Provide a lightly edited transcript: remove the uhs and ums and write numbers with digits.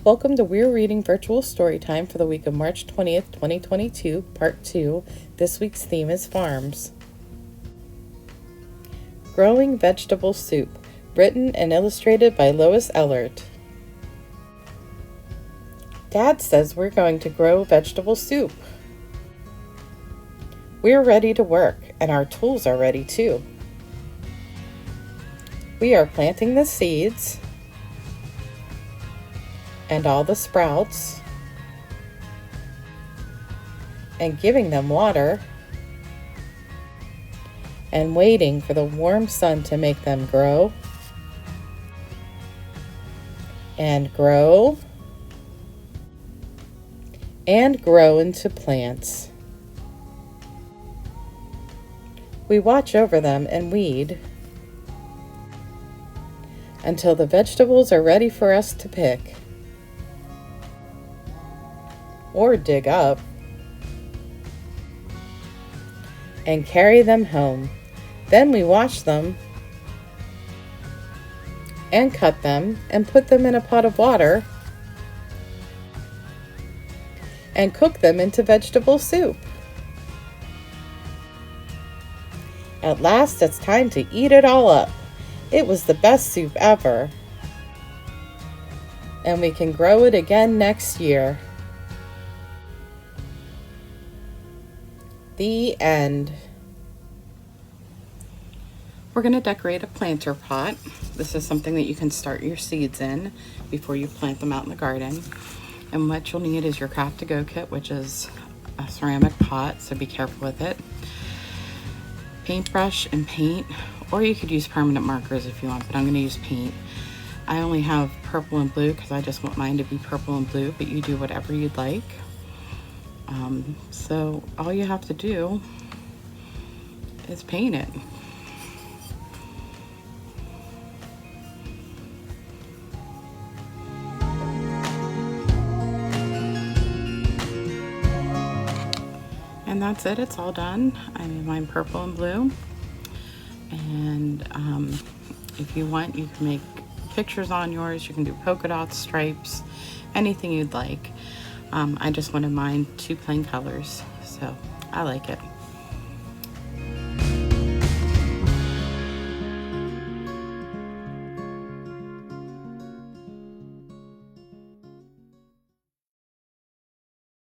Welcome to We're Reading Virtual Storytime for the week of March 20th, 2022, Part 2. This week's theme is Farms. Growing Vegetable Soup, written and illustrated by Lois Ehlert. Dad says we're going to grow vegetable soup. We're ready to work, and our tools are ready too. We are planting the seeds and all the sprouts and giving them water and waiting for the warm sun to make them grow and grow and grow into plants. We watch over them and weed until the vegetables are ready for us to pick or dig up and carry them home. Then we wash them and cut them and put them in a pot of water and cook them into vegetable soup. At last, it's time to eat it all up. It was the best soup ever, and we can grow it again next year. The end. We're going to decorate a planter pot. This is something that you can start your seeds in before you plant them out in the garden. And what you'll need is your craft to go kit, which is a ceramic pot, so be careful with it. Paintbrush and paint, or you could use permanent markers if you want, but I'm going to use paint. I only have purple and blue because I just want mine to be purple and blue, but you do whatever you'd like. So all you have to do is paint it. And that's it, it's all done. I made mine purple and blue. And if you want, you can make pictures on yours. You can do polka dots, stripes, anything you'd like. I just wanted mine two plain colors, so I like it.